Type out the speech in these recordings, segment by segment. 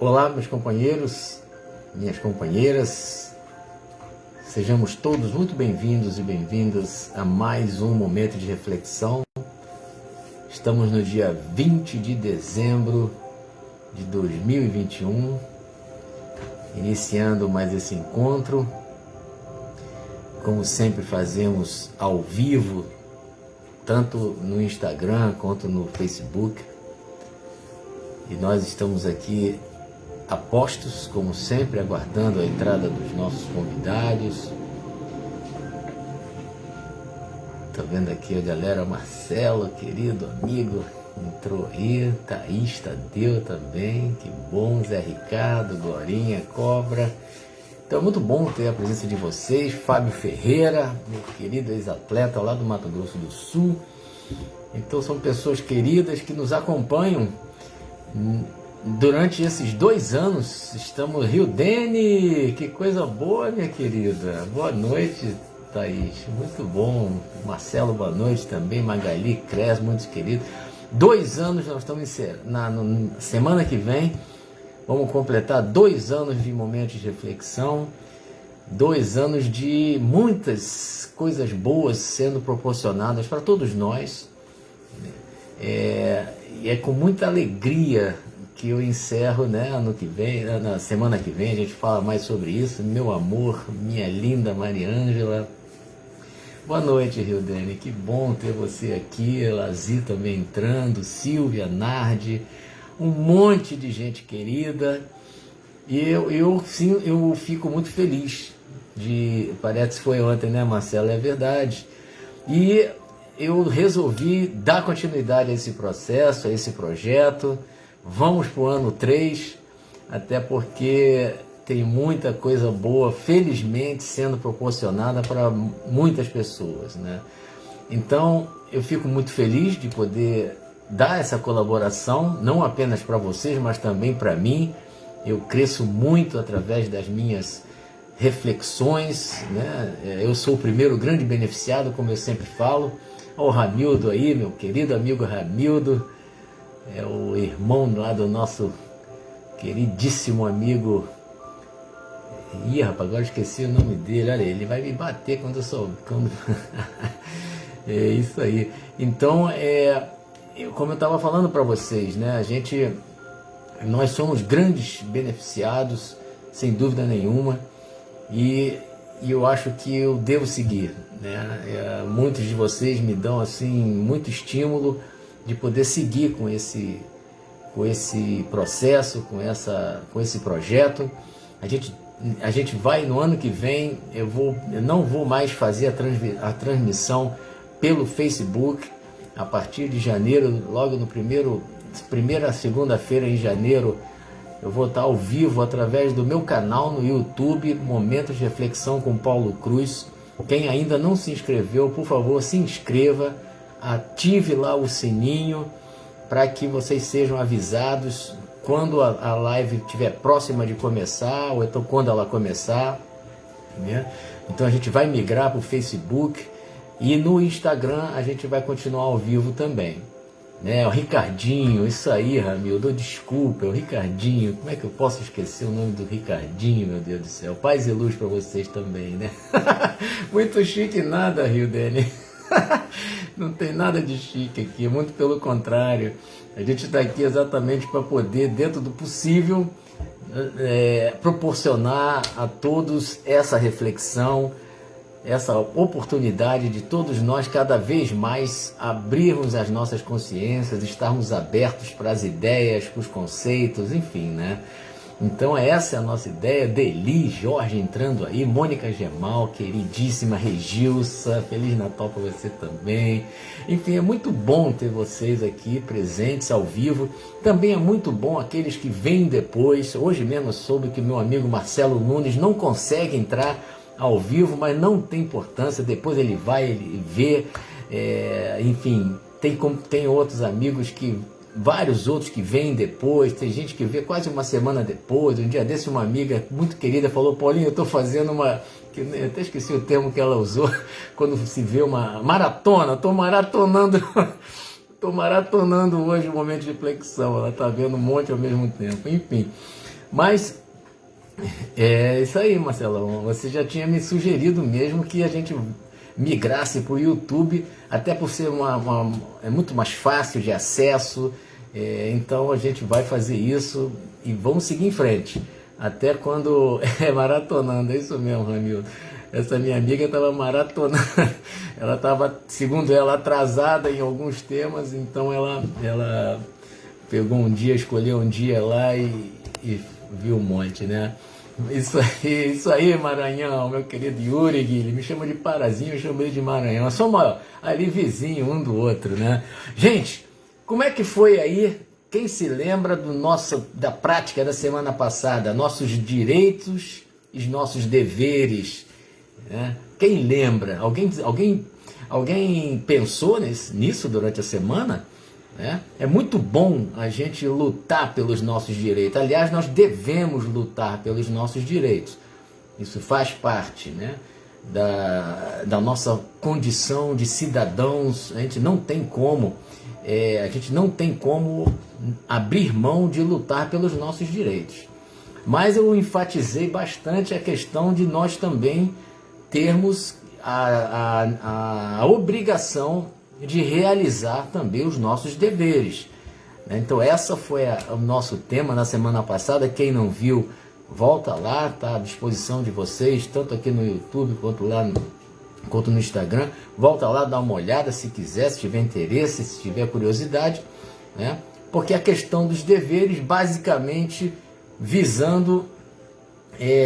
Olá, meus companheiros, minhas companheiras, sejamos todos muito bem-vindos e bem-vindas a mais um momento de reflexão. Estamos no dia 20 de dezembro de 2021, iniciando mais esse encontro. Como sempre fazemos ao vivo, tanto no Instagram quanto no Facebook. E nós estamos aqui a postos, como sempre, aguardando a entrada dos nossos convidados. Tô vendo aqui a galera, Marcelo, querido amigo, entrou aí, Thaís, Tadeu também, que bom, Zé Ricardo, Glorinha, Cobra. Então é muito bom ter a presença de vocês, Fábio Ferreira, meu querido ex-atleta lá do Mato Grosso do Sul. Então são pessoas queridas que nos acompanham durante esses 2 anos. Estamos Rio Dene, que coisa boa, minha querida. Boa noite, Thaís, muito bom. Marcelo, boa noite também. Magali, Cres, muitos queridos. 2 anos, nós estamos na semana que vem. Vamos completar 2 anos de momentos de reflexão, 2 anos de muitas coisas boas sendo proporcionadas para todos nós. E é com muita alegria que eu encerro, né, ano que vem, na semana que vem a gente fala mais sobre isso. Meu amor, minha linda Mariângela, boa noite, Rio Dene, que bom ter você aqui. Lazi também entrando, Silvia, Nardi, um monte de gente querida. E eu fico muito feliz parece que foi ontem, né, Marcelo? É verdade. E eu resolvi dar continuidade a esse processo, a esse projeto. Vamos para o ano 3, até porque tem muita coisa boa, felizmente, sendo proporcionada para muitas pessoas, né? Então, eu fico muito feliz de poder dar essa colaboração, não apenas para vocês, mas também para mim. Eu cresço muito através das minhas reflexões, né? Eu sou o primeiro grande beneficiado, como eu sempre falo. Olha o Ramildo aí, meu querido amigo Ramildo, é o irmão lá do nosso queridíssimo amigo. Ih, rapaz, agora esqueci o nome dele. Olha, ele vai me bater quando eu sou... É isso aí. Então, como eu estava falando para vocês, né, nós somos grandes beneficiados, sem dúvida nenhuma, e eu acho que eu devo seguir, né? Muitos de vocês me dão assim muito estímulo de poder seguir com esse processo, com esse projeto. A gente vai no ano que vem. Eu não vou mais fazer a transmissão pelo Facebook. A partir de janeiro, logo no primeira segunda-feira em janeiro, eu vou estar ao vivo através do meu canal no YouTube, Momentos de Reflexão com Paulo Cruz. Quem ainda não se inscreveu, por favor, se inscreva, ative lá o sininho para que vocês sejam avisados quando a live estiver próxima de começar, ou então quando ela começar, né? Então a gente vai migrar para o Facebook, e no Instagram a gente vai continuar ao vivo também, né? O Ricardinho, isso aí, Ramildo, desculpa, é o Ricardinho. Como é que eu posso esquecer o nome do Ricardinho, meu Deus do céu? Paz e luz para vocês também, né? Muito chique nada, Rio Dene. Não tem nada de chique aqui, muito pelo contrário. A gente está aqui exatamente para poder, dentro do possível, proporcionar a todos essa reflexão, essa oportunidade de todos nós cada vez mais abrirmos as nossas consciências, estarmos abertos para as ideias, para os conceitos, enfim, né? Então essa é a nossa ideia. Deli, Jorge entrando aí, Mônica Gemal, queridíssima Regilsa, Feliz Natal para você também. Enfim, é muito bom ter vocês aqui presentes ao vivo. Também é muito bom aqueles que vêm depois. Hoje mesmo eu soube que meu amigo Marcelo Nunes não consegue entrar ao vivo, mas não tem importância, depois ele vê, enfim, tem outros amigos vários outros que vêm depois, tem gente que vê quase uma semana depois. Um dia desse uma amiga muito querida falou: Paulinho, eu estou fazendo eu até esqueci o termo que ela usou, quando se vê uma maratona, estou maratonando Tô maratonando hoje o momento de flexão, ela tá vendo um monte ao mesmo tempo, enfim. Mas é isso aí, Marcelão, você já tinha me sugerido mesmo que a gente migrasse para o YouTube, até por ser é muito mais fácil de acesso, então a gente vai fazer isso e vamos seguir em frente, até quando maratonando, é isso mesmo, Ramildo. Essa minha amiga estava maratonando, ela estava, segundo ela, atrasada em alguns temas, então ela pegou um dia, escolheu um dia lá e viu um monte, né? Isso aí, Maranhão, meu querido Yuri, ele me chama de Parazinho, eu chamo ele de Maranhão. Nós somos ali vizinho um do outro, né? Gente, como é que foi aí? Quem se lembra da prática da semana passada? Nossos direitos e nossos deveres, né? Quem lembra? Alguém pensou nisso durante a semana? É muito bom a gente lutar pelos nossos direitos. Aliás, nós devemos lutar pelos nossos direitos. Isso faz parte, né, da nossa condição de cidadãos. A gente não tem como abrir mão de lutar pelos nossos direitos. Mas eu enfatizei bastante a questão de nós também termos a obrigação de realizar também os nossos deveres. Então essa foi o nosso tema na semana passada. Quem não viu, volta lá, está à disposição de vocês, tanto aqui no YouTube quanto no Instagram. Volta lá, dá uma olhada se quiser, se tiver interesse, se tiver curiosidade, né? Porque a questão dos deveres, basicamente visando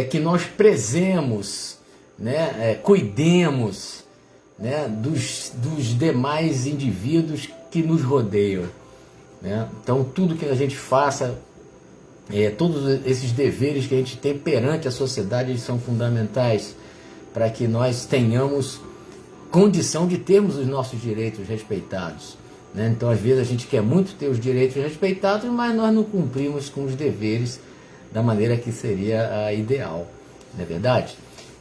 que nós prezemos, né? Cuidemos, né, dos demais indivíduos que nos rodeiam, né? Então tudo que a gente faça, todos esses deveres que a gente tem perante a sociedade, eles são fundamentais para que nós tenhamos condição de termos os nossos direitos respeitados, né? Então às vezes a gente quer muito ter os direitos respeitados, mas nós não cumprimos com os deveres da maneira que seria a ideal, não é verdade?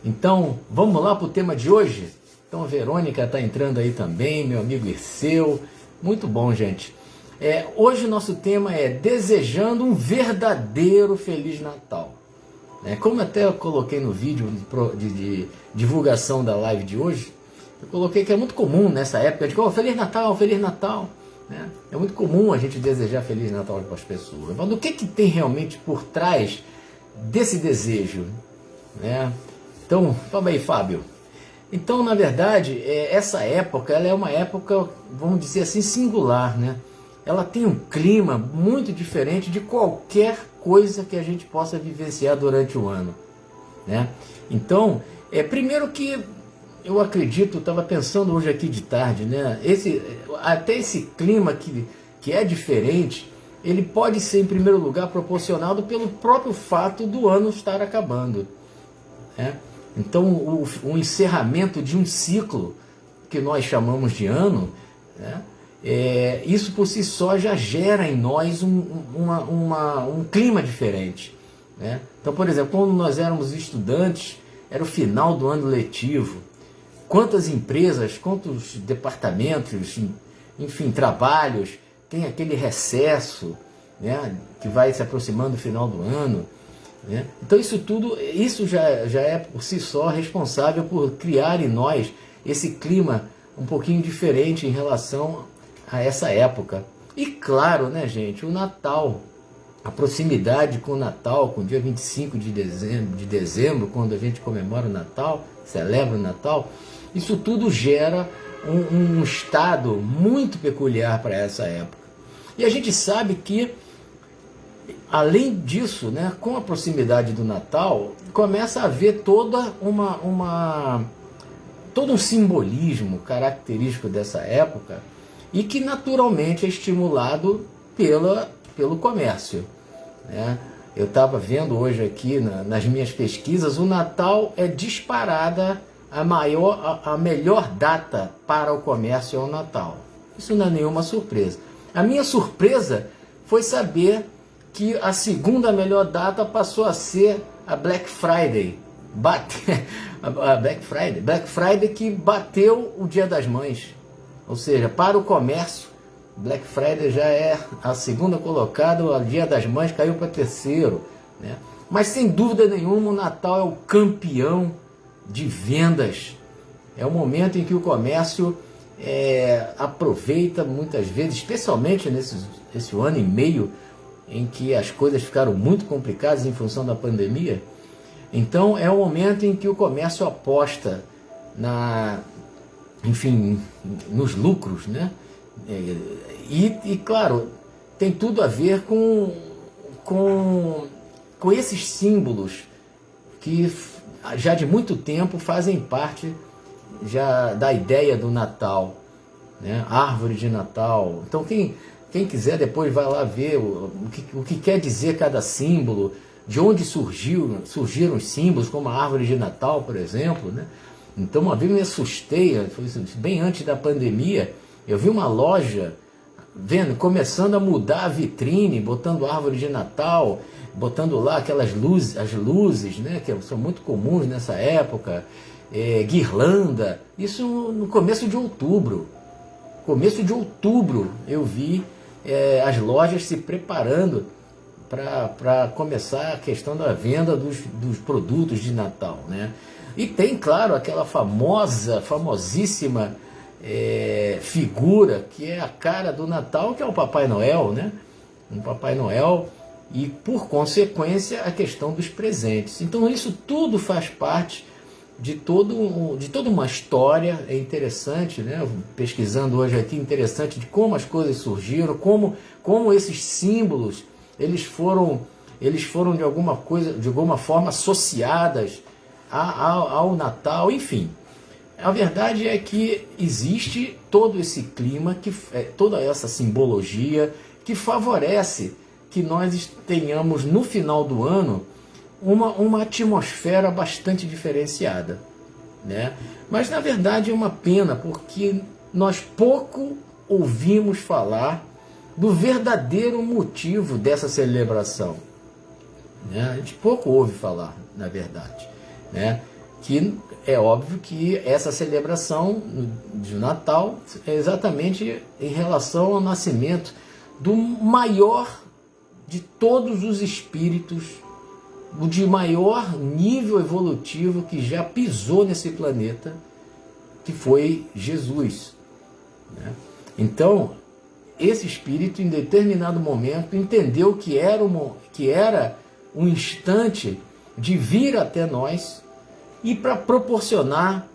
Então vamos lá para o tema de hoje. Então a Verônica está entrando aí também, meu amigo Irceu. Muito bom, gente. Hoje o nosso tema é desejando um verdadeiro Feliz Natal. Como até eu coloquei no vídeo de divulgação da live de hoje, eu coloquei que é muito comum nessa época de Feliz Natal, Feliz Natal. Né? É muito comum a gente desejar Feliz Natal para as pessoas. Mas o que tem realmente por trás desse desejo? Né? Então, fala aí, Fábio. Então, na verdade, essa época, ela é uma época, vamos dizer assim, singular, né? Ela tem um clima muito diferente de qualquer coisa que a gente possa vivenciar durante o ano, né? Então, primeiro que eu acredito, estava pensando hoje aqui de tarde, né? Até esse clima que é diferente, ele pode ser, em primeiro lugar, proporcionado pelo próprio fato do ano estar acabando, né? Então, o encerramento de um ciclo, que nós chamamos de ano, né, isso por si só já gera em nós um clima diferente, né? Então, por exemplo, quando nós éramos estudantes, era o final do ano letivo. Quantas empresas, quantos departamentos, enfim, trabalhos, tem aquele recesso, né, que vai se aproximando do final do ano. Então isso já é por si só responsável por criar em nós esse clima um pouquinho diferente em relação a essa época. E claro, né, gente, o Natal, a proximidade com o Natal, com o dia 25 de dezembro, quando a gente comemora o Natal, celebra o Natal, isso tudo gera um estado muito peculiar para essa época. E a gente sabe que, além disso, né, com a proximidade do Natal, começa a haver todo um simbolismo característico dessa época e que naturalmente é estimulado pelo comércio, né? Eu estava vendo hoje aqui nas minhas pesquisas, o Natal é disparada a melhor data para o comércio é o Natal. Isso não é nenhuma surpresa. A minha surpresa foi saber que a segunda melhor data passou a ser a Black Friday. Black Friday que bateu o Dia das Mães. Ou seja, para o comércio, Black Friday já é a segunda colocada, o Dia das Mães caiu para terceiro, né? Mas sem dúvida nenhuma o Natal é o campeão de vendas. É o momento em que o comércio aproveita muitas vezes, especialmente nesse ano e meio em que as coisas ficaram muito complicadas em função da pandemia. Então é o momento em que o comércio aposta nos lucros, né? E claro, tem tudo a ver com esses símbolos que já de muito tempo fazem parte já da ideia do Natal, né? Árvore de Natal. Então quem quiser depois vai lá ver o que quer dizer cada símbolo, de onde surgiram os símbolos, como a árvore de Natal, por exemplo, né? Então uma vez me assustei, foi bem antes da pandemia, eu vi uma loja começando a mudar a vitrine, botando árvore de Natal, botando lá aquelas luzes, as luzes, né, que são muito comuns nessa época, guirlanda, isso no começo de outubro. Começo de outubro eu vi as lojas se preparando para começar a questão da venda dos produtos de Natal, né? E tem, claro, aquela famosíssima figura que é a cara do Natal, que é o Papai Noel, né? Um Papai Noel e, por consequência, a questão dos presentes. Então isso tudo faz parte de toda uma história. É interessante, né? Pesquisando hoje aqui, interessante de como as coisas surgiram, como esses símbolos eles foram de alguma forma associadas ao Natal, enfim. A verdade é que existe todo esse clima, toda essa simbologia que favorece que nós tenhamos no final do ano uma atmosfera bastante diferenciada, né? Mas na verdade é uma pena, porque nós pouco ouvimos falar do verdadeiro motivo dessa celebração, né? A gente pouco ouve falar, na verdade, né? Que é óbvio que essa celebração de Natal é exatamente em relação ao nascimento do maior de todos os espíritos, o de maior nível evolutivo que já pisou nesse planeta, que foi Jesus, né? Então, esse espírito, em determinado momento, entendeu que era um instante de vir até nós e para proporcionar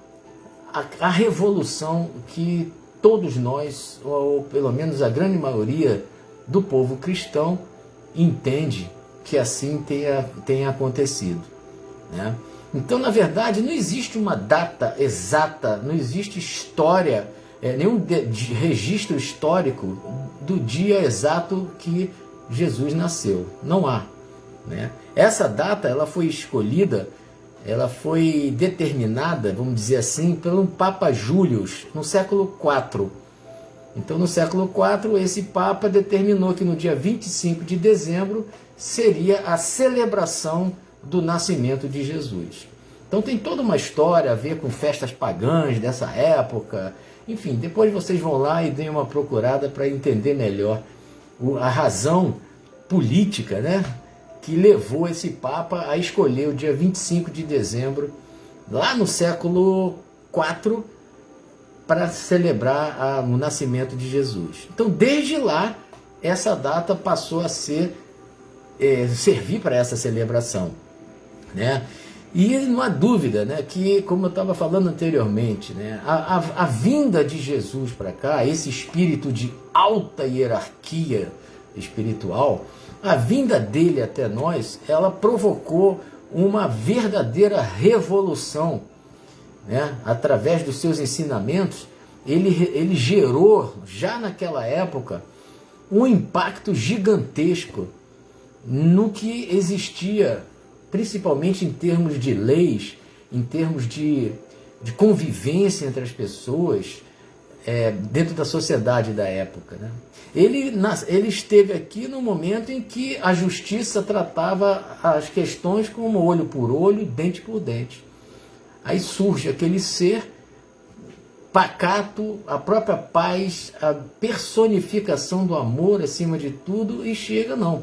a revolução que todos nós, ou pelo menos a grande maioria do povo cristão, entende que assim tenha acontecido, né? Então, na verdade, não existe uma data exata, não existe história, nenhum registro histórico do dia exato que Jesus nasceu. Não há, né? Essa data ela foi escolhida, ela foi determinada, vamos dizer assim, pelo Papa Július, no século IV. Então, no século IV, esse Papa determinou que no dia 25 de dezembro seria a celebração do nascimento de Jesus. Então, tem toda uma história a ver com festas pagãs dessa época. Enfim, depois vocês vão lá e deem uma procurada para entender melhor a razão política, né, que levou esse Papa a escolher o dia 25 de dezembro, lá no século IV, para celebrar o nascimento de Jesus. Então, desde lá, essa data passou a servir para essa celebração, né? E não há dúvida, né, que, como eu estava falando anteriormente, né, a vinda de Jesus para cá, esse espírito de alta hierarquia espiritual, a vinda dele até nós, ela provocou uma verdadeira revolução, né? Através dos seus ensinamentos, ele gerou, já naquela época, um impacto gigantesco no que existia, principalmente em termos de leis, em termos de convivência entre as pessoas, dentro da sociedade da época, né? Ele esteve aqui no momento em que a justiça tratava as questões como olho por olho, dente por dente. Aí surge aquele ser pacato, a própria paz, a personificação do amor acima de tudo, e chega, não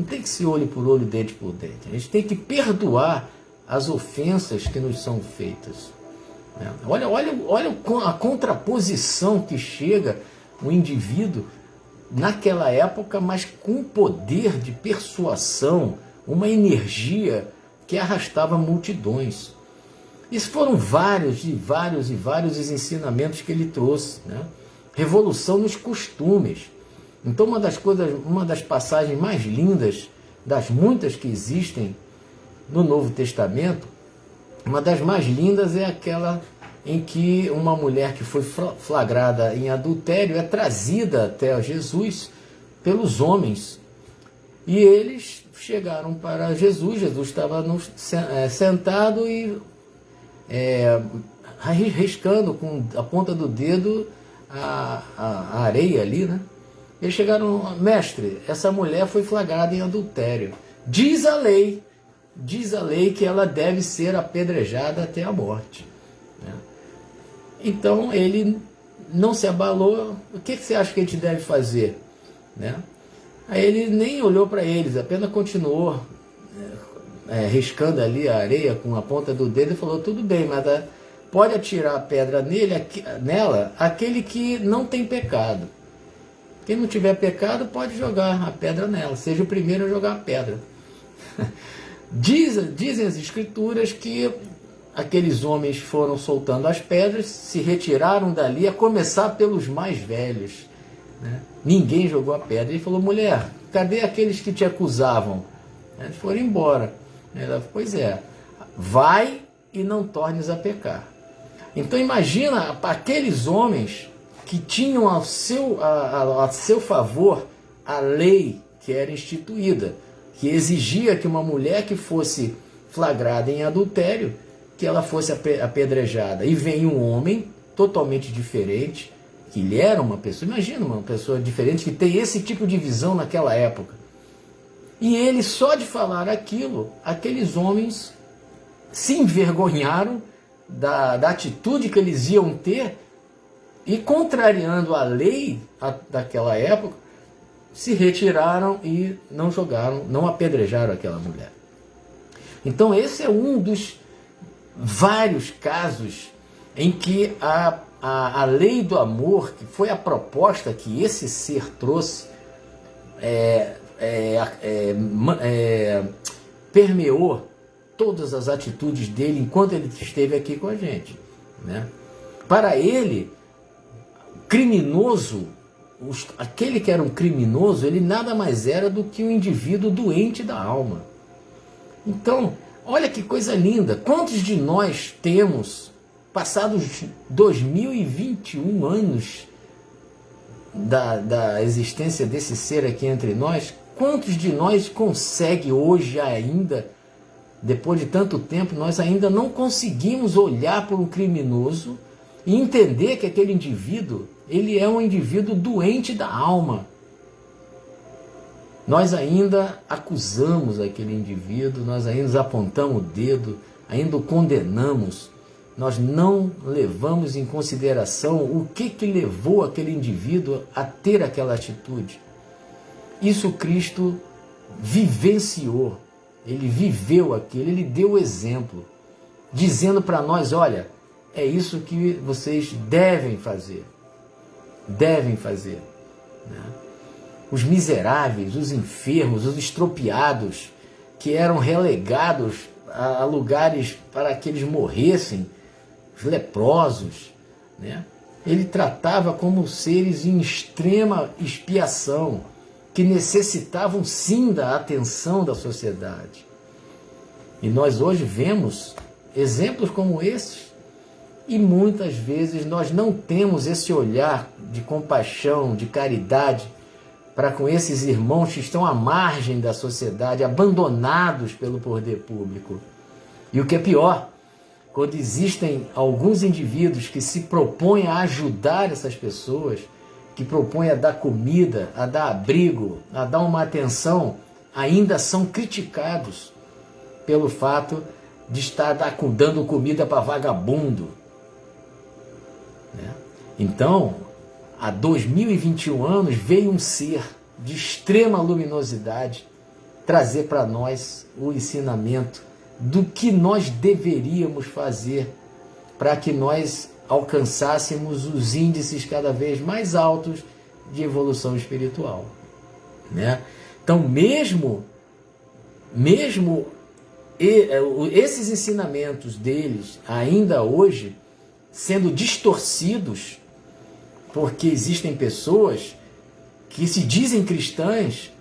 tem que ser olho por olho, dente por dente. A gente tem que perdoar as ofensas que nos são feitas. Olha a contraposição que chega o indivíduo naquela época, mas com poder de persuasão, uma energia que arrastava multidões. Isso foram vários os ensinamentos que ele trouxe, né? Revolução nos costumes. Então uma das passagens mais lindas, das muitas que existem no Novo Testamento, uma das mais lindas é aquela em que uma mulher que foi flagrada em adultério é trazida até Jesus pelos homens. E eles chegaram para Jesus, Jesus estava sentado e riscando com a ponta do dedo a areia ali, né? Eles chegaram: mestre, essa mulher foi flagrada em adultério. Diz a lei que ela deve ser apedrejada até a morte. Né? Então ele não se abalou. O que você acha que a gente deve fazer? Né? Aí ele nem olhou para eles, apenas continuou riscando ali a areia com a ponta do dedo e falou: tudo bem, mas pode atirar a pedra nela aquele que não tem pecado. Quem não tiver pecado pode jogar a pedra nela, seja o primeiro a jogar a pedra. Dizem as escrituras que aqueles homens foram soltando as pedras, se retiraram dali, a começar pelos mais velhos. Né? Ninguém jogou a pedra. Ele falou: mulher, cadê aqueles que te acusavam? Eles foram embora. Ela: pois é, vai e não tornes a pecar. Então imagina aqueles homens que tinham a seu favor a lei que era instituída, que exigia que uma mulher que fosse flagrada em adultério, que ela fosse apedrejada. E vem um homem totalmente diferente, que ele era uma pessoa, imagina uma pessoa diferente que tem esse tipo de visão naquela época. E ele, só de falar aquilo, aqueles homens se envergonharam da atitude que eles iam ter, e, contrariando a lei daquela época, se retiraram e não jogaram, não apedrejaram aquela mulher. Então esse é um dos vários casos em que a lei do amor, que foi a proposta que esse ser trouxe, permeou todas as atitudes dele enquanto ele esteve aqui com a gente. Né? Para ele, criminoso, aquele que era um criminoso, ele nada mais era do que um indivíduo doente da alma. Então, olha que coisa linda. Quantos de nós temos, passados 2021 anos da existência desse ser aqui entre nós, quantos de nós consegue hoje ainda, depois de tanto tempo, nós ainda não conseguimos olhar para um criminoso e entender que aquele indivíduo, ele é um indivíduo doente da alma. Nós ainda acusamos aquele indivíduo, nós ainda apontamos o dedo, ainda o condenamos. Nós não levamos em consideração o que levou aquele indivíduo a ter aquela atitude. Isso Cristo vivenciou, ele viveu aquilo, ele deu o exemplo, dizendo para nós: olha, é isso que vocês devem fazer. Devem fazer. Né? Os miseráveis, os enfermos, os estropiados, que eram relegados a lugares para que eles morressem, os leprosos, né? Ele tratava como seres em extrema expiação, que necessitavam sim da atenção da sociedade. E nós hoje vemos exemplos como esses, e muitas vezes nós não temos esse olhar de compaixão, de caridade, para com esses irmãos que estão à margem da sociedade, abandonados pelo poder público. E o que é pior, quando existem alguns indivíduos que se propõem a ajudar essas pessoas, que propõem a dar comida, a dar abrigo, a dar uma atenção, ainda são criticados pelo fato de estar dando comida para vagabundo. né? Então, há 2021 anos, veio um ser de extrema luminosidade trazer para nós o ensinamento do que nós deveríamos fazer para que nós alcançássemos os índices cada vez mais altos de evolução espiritual, né? Então, mesmo esses ensinamentos deles, ainda hoje, sendo distorcidos, porque existem pessoas que se dizem cristãs,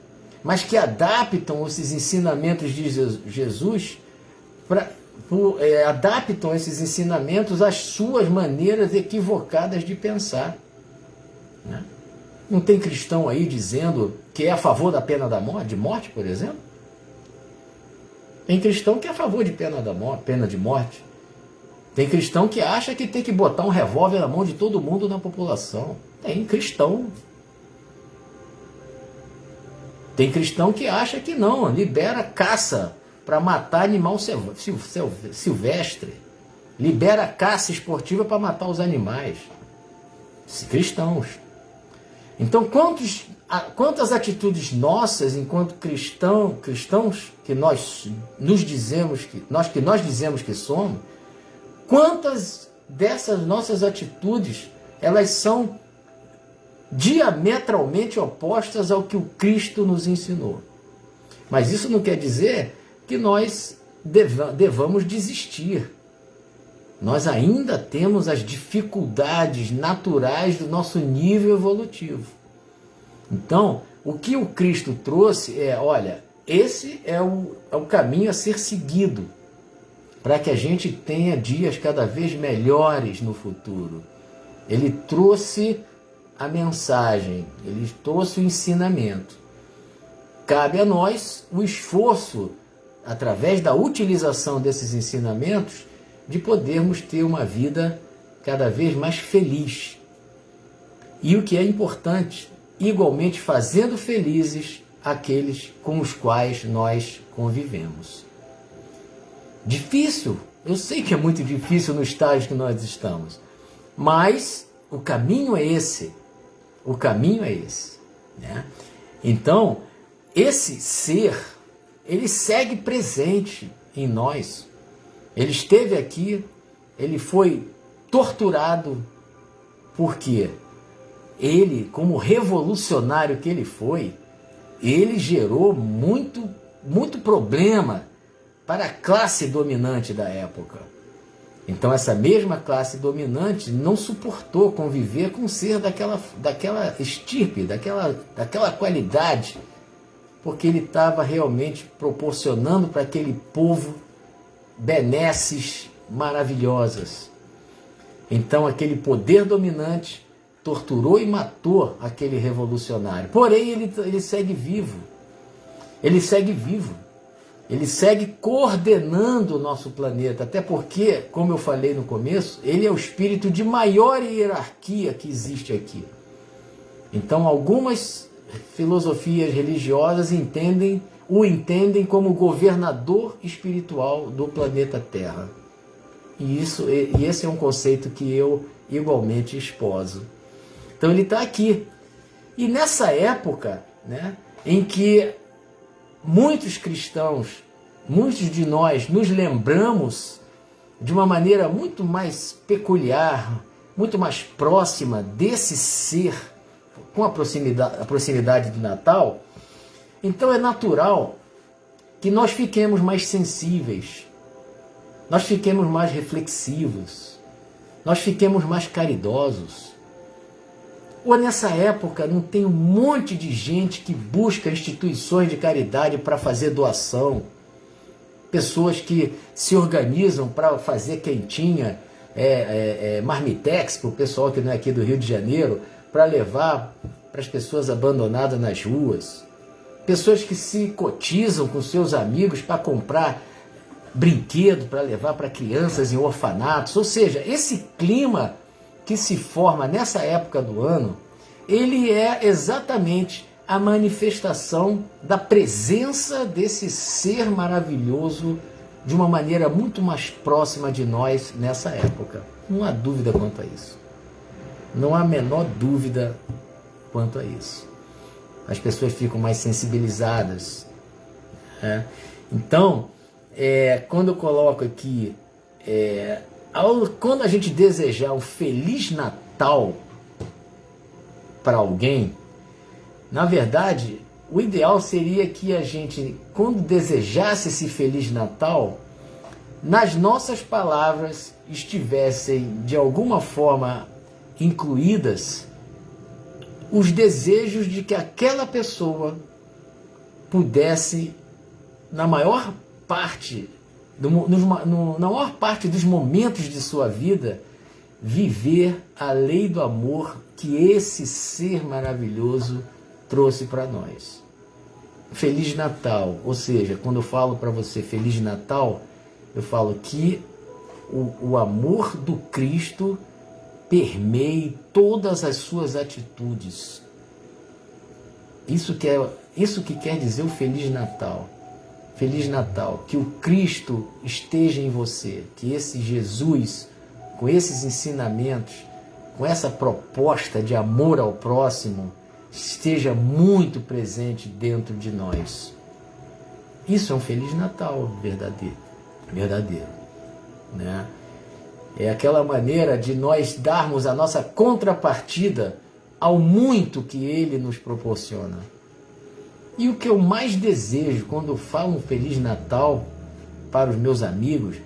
mas que adaptam esses ensinamentos de Jesus, adaptam esses ensinamentos às suas maneiras equivocadas de pensar, né? Não tem cristão aí dizendo que é a favor da pena de morte, por exemplo? Tem cristão que é a favor de pena de morte. Tem cristão que acha que tem que botar um revólver na mão de todo mundo na população. Tem cristão. Tem cristão que acha que não, libera caça para matar animal silvestre. Libera caça esportiva para matar os animais. Cristãos. Então, quantas atitudes nossas, enquanto cristãos, que nós dizemos que somos, quantas dessas nossas atitudes, elas são diametralmente opostas ao que o Cristo nos ensinou. Mas isso não quer dizer que nós devamos desistir. Nós ainda temos as dificuldades naturais do nosso nível evolutivo. Então, o que o Cristo trouxe olha, esse é o caminho a ser seguido para que a gente tenha dias cada vez melhores no futuro. Ele trouxe a mensagem, ele trouxe o ensinamento. Cabe a nós o esforço, através da utilização desses ensinamentos, de podermos ter uma vida cada vez mais feliz. E o que é importante, igualmente fazendo felizes aqueles com os quais nós convivemos. Difícil, eu sei que é muito difícil no estágio que nós estamos, mas o caminho é esse. O caminho é esse, né? Então, esse ser, ele segue presente em nós. Ele esteve aqui, ele foi torturado, porque ele, como revolucionário que ele foi, ele gerou muito problema para a classe dominante da época. Então essa mesma classe dominante não suportou conviver com um ser daquela estirpe, daquela qualidade, porque ele estava realmente proporcionando para aquele povo benesses maravilhosas. Então aquele poder dominante torturou e matou aquele revolucionário. Porém ele segue vivo. Ele segue vivo. Ele segue coordenando o nosso planeta, até porque, como eu falei no começo, ele é o espírito de maior hierarquia que existe aqui. Então, algumas filosofias religiosas o entendem como governador espiritual do planeta Terra. E esse é um conceito que eu igualmente esposo. Então, ele está aqui. E nessa época, né, em que muitos cristãos, muitos de nós nos lembramos de uma maneira muito mais peculiar, muito mais próxima desse ser, com a proximidade do Natal, então é natural que nós fiquemos mais sensíveis, nós fiquemos mais reflexivos, nós fiquemos mais caridosos. Ou nessa época não tem um monte de gente que busca instituições de caridade para fazer doação, pessoas que se organizam para fazer quentinha, marmitex para o pessoal que não é aqui do Rio de Janeiro, para levar para as pessoas abandonadas nas ruas, pessoas que se cotizam com seus amigos para comprar brinquedo para levar para crianças em orfanatos. Ou seja, esse clima que se forma nessa época do ano, ele é exatamente a manifestação da presença desse ser maravilhoso de uma maneira muito mais próxima de nós nessa época. Não há dúvida quanto a isso. Não há a menor dúvida quanto a isso. As pessoas ficam mais sensibilizadas, né? Então, quando eu coloco aqui, quando a gente desejar um Feliz Natal para alguém, na verdade, o ideal seria que a gente, quando desejasse esse Feliz Natal, nas nossas palavras estivessem de alguma forma incluídas os desejos de que aquela pessoa pudesse, na maior parte dos momentos de sua vida, viver a lei do amor que esse ser maravilhoso trouxe para nós. Feliz Natal, ou seja, quando eu falo para você Feliz Natal, eu falo que o amor do Cristo permeie todas as suas atitudes. Isso que quer dizer o Feliz Natal. Feliz Natal, que o Cristo esteja em você, que esse Jesus, com esses ensinamentos, com essa proposta de amor ao próximo, esteja muito presente dentro de nós. Isso é um Feliz Natal verdadeiro, né? É aquela maneira de nós darmos a nossa contrapartida ao muito que Ele nos proporciona. E o que eu mais desejo quando eu falo um Feliz Natal para os meus amigos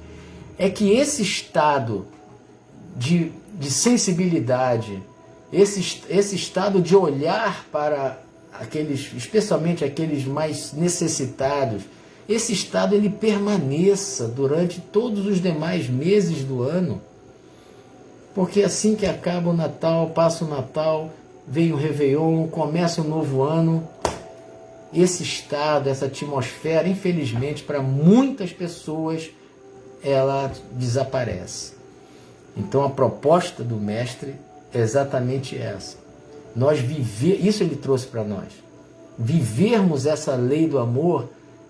é que esse estado de sensibilidade, esse estado de olhar para aqueles, especialmente aqueles mais necessitados, esse estado ele permaneça durante todos os demais meses do ano. Porque assim que acaba o Natal, passa o Natal, vem o Réveillon, começa o novo ano, esse estado, essa atmosfera, infelizmente, para muitas pessoas, ela desaparece. Então a proposta do Mestre é exatamente essa. Isso ele trouxe para nós. Vivermos essa lei do amor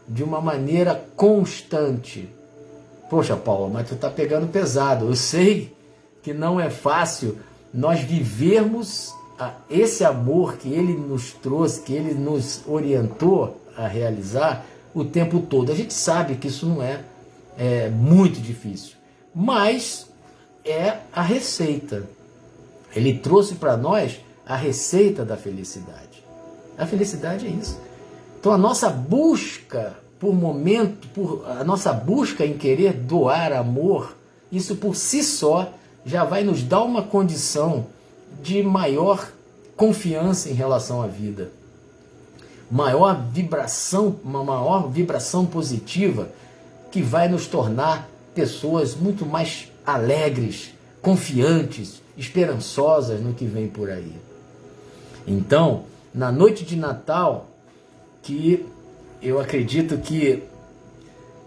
de uma maneira constante. Poxa, Paulo, mas tu está pegando pesado. Eu sei que não é fácil nós vivermos esse amor que ele nos trouxe, que ele nos orientou a realizar o tempo todo. A gente sabe que isso não é muito difícil, mas é a receita. Ele trouxe para nós a receita da felicidade. A felicidade é isso. Então a nossa busca a nossa busca em querer doar amor, isso por si só já vai nos dar uma condição de maior confiança em relação à vida. Uma maior vibração positiva que vai nos tornar pessoas muito mais alegres, confiantes, esperançosas no que vem por aí. Então, na noite de Natal, que eu acredito que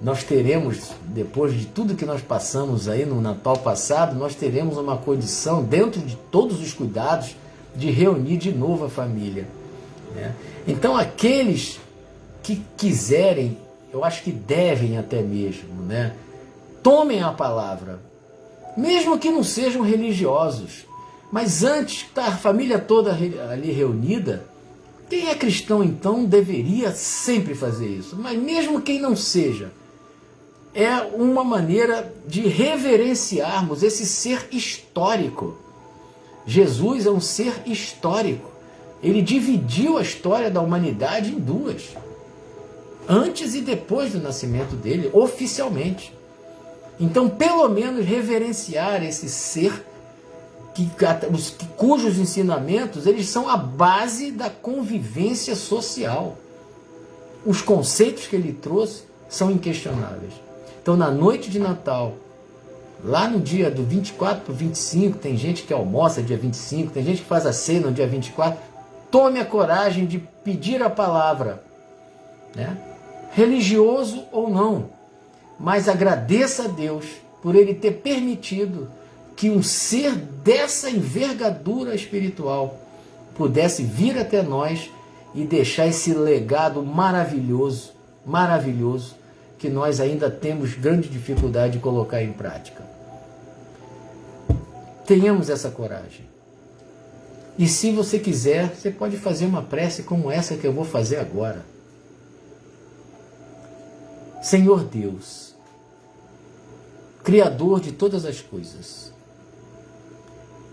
nós teremos, depois de tudo que nós passamos aí no Natal passado, nós teremos uma condição, dentro de todos os cuidados, de reunir de novo a família, né? Então aqueles que quiserem, eu acho que devem até mesmo, né? Tomem a palavra, mesmo que não sejam religiosos, mas antes da a família toda ali reunida, quem é cristão então deveria sempre fazer isso, mas mesmo quem não seja, é uma maneira de reverenciarmos esse ser histórico. Jesus é um ser histórico. Ele dividiu a história da humanidade em duas, antes e depois do nascimento dele, oficialmente. Então, pelo menos reverenciar esse ser cujos ensinamentos eles são a base da convivência social. Os conceitos que ele trouxe são inquestionáveis. Então, na noite de Natal, lá no dia do 24 para o 25, tem gente que almoça dia 25, tem gente que faz a ceia no dia 24, tome a coragem de pedir a palavra, né? Religioso ou não, mas agradeça a Deus por Ele ter permitido que um ser dessa envergadura espiritual pudesse vir até nós e deixar esse legado maravilhoso, maravilhoso, que nós ainda temos grande dificuldade de colocar em prática. Tenhamos essa coragem. E se você quiser, você pode fazer uma prece como essa que eu vou fazer agora. Senhor Deus, Criador de todas as coisas,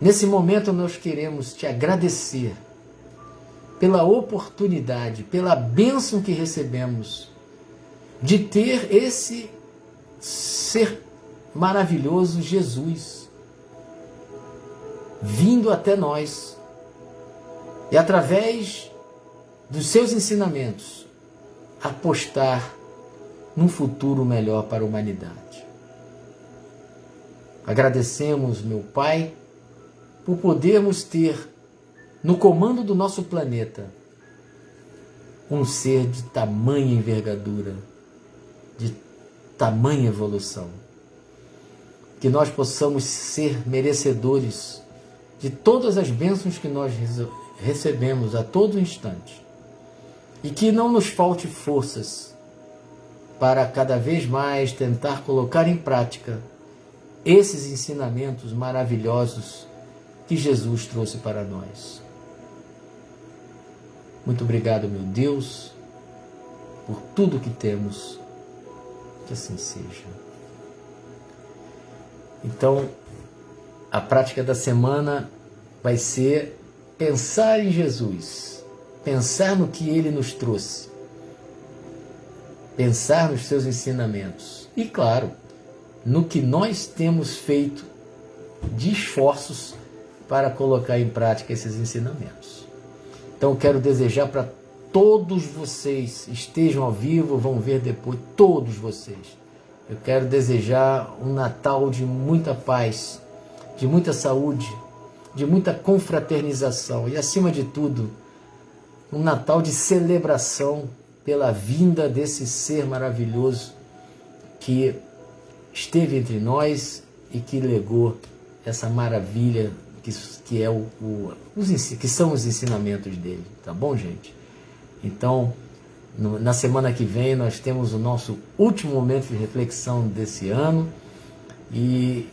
nesse momento nós queremos te agradecer pela oportunidade, pela bênção que recebemos de ter esse ser maravilhoso, Jesus, vindo até nós e através dos seus ensinamentos apostar num futuro melhor para a humanidade. Agradecemos, meu Pai, por podermos ter no comando do nosso planeta um ser de tamanha envergadura, de tamanha evolução. Que nós possamos ser merecedores de todas as bênçãos que nós recebemos a todo instante. E que não nos falte forças para cada vez mais tentar colocar em prática esses ensinamentos maravilhosos que Jesus trouxe para nós. Muito obrigado, meu Deus, por tudo que temos. Que assim seja. Então, a prática da semana vai ser pensar em Jesus, pensar no que Ele nos trouxe, pensar nos seus ensinamentos e, claro, no que nós temos feito de esforços para colocar em prática esses ensinamentos. Então, eu quero desejar para todos vocês, estejam ao vivo, vão ver depois, todos vocês. Eu quero desejar um Natal de muita paz, de muita saúde, de muita confraternização e, acima de tudo, um Natal de celebração pela vinda desse ser maravilhoso que esteve entre nós e que legou essa maravilha que é que são os ensinamentos dele, tá bom, gente? Então, na semana que vem nós temos o nosso último momento de reflexão desse ano e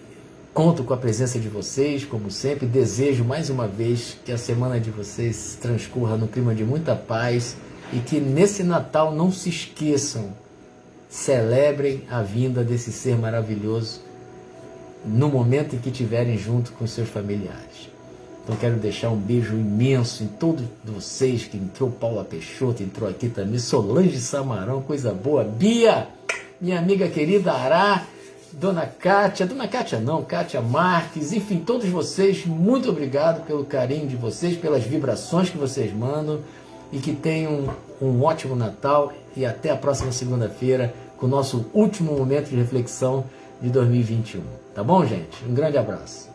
conto com a presença de vocês, como sempre. Desejo mais uma vez que a semana de vocês transcorra no clima de muita paz e que nesse Natal não se esqueçam, celebrem a vinda desse ser maravilhoso no momento em que estiverem junto com seus familiares. Então quero deixar um beijo imenso em todos vocês, que entrou Paula Peixoto, entrou aqui também, Solange Samarão, coisa boa, Bia, minha amiga querida Ará, Dona Kátia não, Kátia Marques, enfim, todos vocês, muito obrigado pelo carinho de vocês, pelas vibrações que vocês mandam e que tenham um ótimo Natal e até a próxima segunda-feira com o nosso último momento de reflexão de 2021. Tá bom, gente? Um grande abraço.